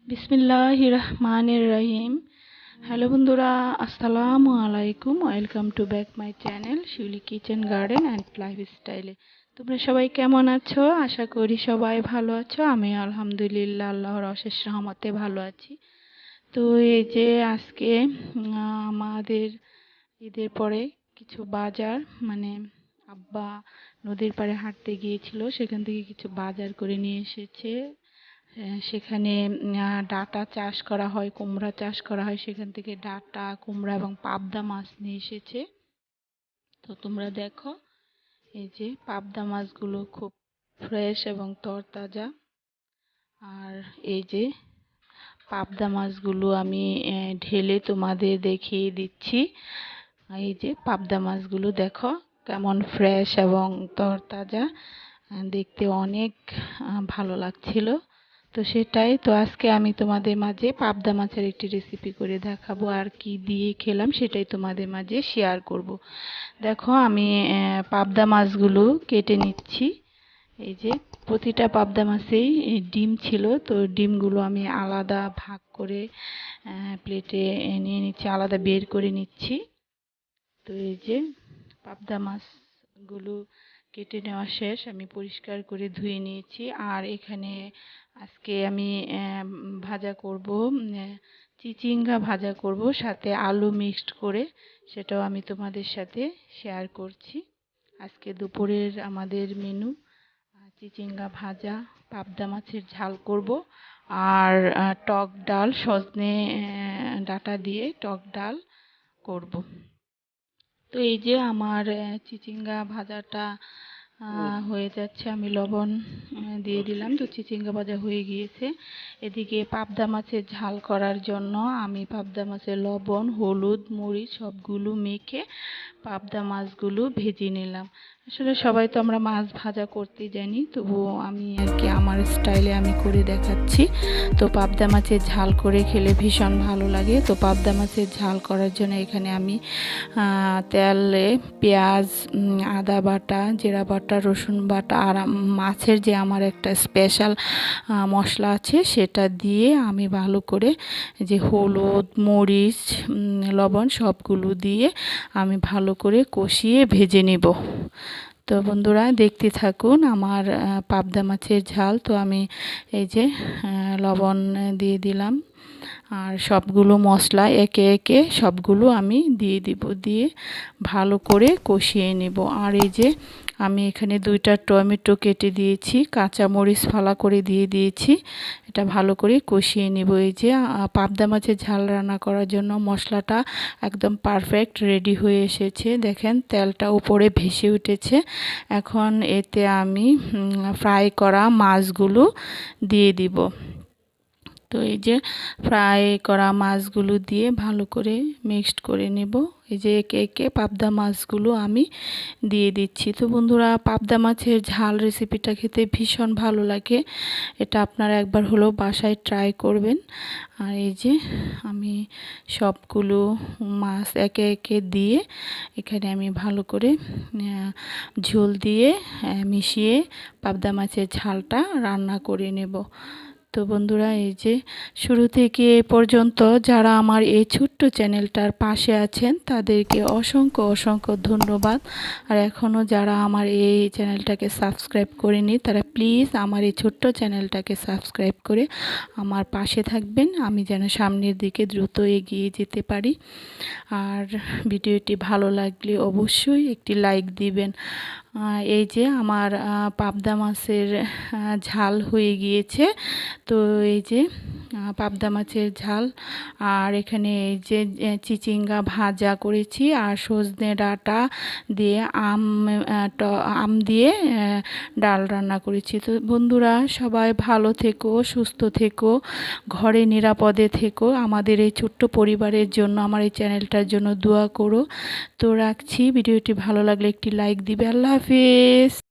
বিসমিল্লাহির রহমানির রহিম। হ্যালো বন্ধুরা, আসসালামু আলাইকুম। Welcome to back my channel Shiuli kitchen garden and লাইফস্টাইলে। তোমরা সবাই কেমন আছো? আশা করি সবাই ভালো আছো। আমি আলহামদুলিল্লাহ আল্লাহর অশেষ রহমতে ভালো আছি। তো এই যে আজকে আমাদের ঈদের পরে কিছু বাজার মানে আব্বা নদীর পাড়ে হাঁটতে গিয়েছিল, সেখান থেকে কিছু বাজার করে নিয়ে এসেছে। সেখানে ডাঁটা চাষ করা হয়, কুমড়া চাষ করা হয়, সেখান থেকে ডাঁটা, কুমড়া এবং পাবদা মাছ নিয়ে এসেছে। তো তোমরা দেখো, এই যে পাবদা মাছগুলো খুব ফ্রেশ এবং তরতাজা। আর এই যে পাবদা মাছগুলো আমি ঢেলে তোমাদের দেখিয়ে দিচ্ছি। এই যে পাবদা মাছগুলো দেখো কেমন ফ্রেশ এবং তরতাজা, দেখতে অনেক ভালো লাগছিল। তো সেটাই তো আজকে আমি তোমাদের মাঝে পাবদা মাছের একটি রেসিপি করে দেখাবো, আর কি দিয়ে খেলাম সেটাই তোমাদের মাঝে শেয়ার করব। দেখো আমি পাবদা মাছগুলো কেটে নিচ্ছি। এই যে প্রতিটা পাবদা মাছেই ডিম ছিল, তো ডিমগুলো আমি আলাদা ভাগ করে প্লেটে নিয়ে নিচ্ছি, আলাদা বের করে নিচ্ছি। তো এই যে পাবদা মাছগুলো কেটে নেওয়া শেষ, আমি পরিষ্কার করে ধুয়ে নিয়েছি। আর এখানে আজকে আমি ভাজা করব, চিচিঙ্গা ভাজা করব, সাথে আলু মিক্সড করে, সেটাও আমি তোমাদের সাথে শেয়ার করছি। আজকে দুপুরের আমাদের মেনু চিচিঙ্গা ভাজা, পাবদা মাছের ঝাল করব, আর টক ডাল, সজনে ডাঁটা দিয়ে টক ডাল করব। তো এই যে আমার চিচিঙ্গা ভাজাটা হয়ে যাচ্ছে, আমি লবণ দিয়ে দিলাম, তো চিচিঙ্গা ভাজা হয়ে গিয়েছে। এদিকে পাবদা মাছের ঝাল করার জন্য আমি পাবদা মাছের লবণ, হলুদ, মরিচ সবগুলো মেখে পাবদা মাছগুলো ভেজে নিলাম। আসলে সবাই তো আমরা মাছ ভাজা করতে জানি, তবুও আমি আর কি আমার স্টাইলে আমি করে দেখাচ্ছি। তো পাবদা মাছের ঝাল করে খেলে ভীষণ ভালো লাগে। তো পাবদা মাছের ঝাল করার জন্য এখানে আমি তেলে পেঁয়াজ, আদা বাটা, জিরা বাটা, রসুন বাটা আর মাছের যে আমার একটা স্পেশাল মশলা আছে সেটা দিয়ে আমি ভালো করে যে হলুদ, মরিচ, লবণ সবগুলো দিয়ে আমি ভালো করে কষিয়ে ভেজে নেব। তো বন্ধুরা দেখতে থাকুন আমার পাবদা মাছের ঝাল। তো আমি এই যে লবণ দিয়ে দিলাম, আর সবগুলো মশলা একে একে সবগুলো আমি দিয়ে দিব, দিয়ে ভালো করে কষিয়ে নেব। আর এই যে আমি এখানে 2টা টমেটো কেটে দিয়েছি, কাঁচামরিচ ফালা করে দিয়ে দিয়েছি, এটা ভালো করে কষিয়ে নেব। এই যে পাবদা মাছের ঝাল রান্না করার জন্য মশলাটা একদম পারফেক্ট রেডি হয়ে এসেছে। দেখেন তেলটা উপরে ভেসে উঠেছে। এখন এতে আমি ফ্রাই করা মাছগুলো দিয়ে দিব। তো এই যে ফ্রাই করা মাছগুলো দিয়ে ভালো করে মিক্সড করে নেব। এই যে একে একে পাবদা মাছগুলো আমি দিয়ে দিচ্ছি। তো বন্ধুরা, পাবদা মাছের ঝাল রেসিপিটা খেতে ভীষণ ভালো লাগে, এটা আপনারা একবার হলেও বাসায় ট্রাই করবেন। আর এই যে আমি সবগুলো মাছ একে একে দিয়ে এখানে আমি ভালো করে ঝোল দিয়ে মিশিয়ে পাবদা মাছের ঝালটা রান্না করে নেব। তো বন্ধুরা, এই যে শুরু থেকে এ পর্যন্ত যারা আমার এই ছোট্ট চ্যানেলটার পাশে আছেন তাদেরকে অসংখ্য অসংখ্য ধন্যবাদ। আর এখনও যারা আমার এই চ্যানেলটাকে সাবস্ক্রাইব করেনি তারা প্লিজ আমার এই ছোট্ট চ্যানেলটাকে সাবস্ক্রাইব করে আমার পাশে থাকবেন, আমি যেন সামনের দিকে দ্রুত এগিয়ে যেতে পারি। আর ভিডিওটি ভালো লাগলে অবশ্যই একটি লাইক দিবেন। এই যে আমার পাবদা মাছের ঝাল হয়ে গিয়েছে। তো এই যে পাবদা মাছের ঝাল, আর এখানে এই যে চিচিঙ্গা ভাজা করেছি, আর সজনে ডাঁটা দিয়ে আম দিয়ে ডাল রান্না করেছি। তো বন্ধুরা, সবাই ভালো থেকো, সুস্থ থেকো, ঘরে নিরাপদে থেকো। আমাদের এই ছোট্ট পরিবারের জন্য, আমার এই চ্যানেলটার জন্য দোয়া করো। তো রাখছি, ভিডিওটি ভালো লাগলে একটি লাইক দিবে। আল্লাহ হাফেজ।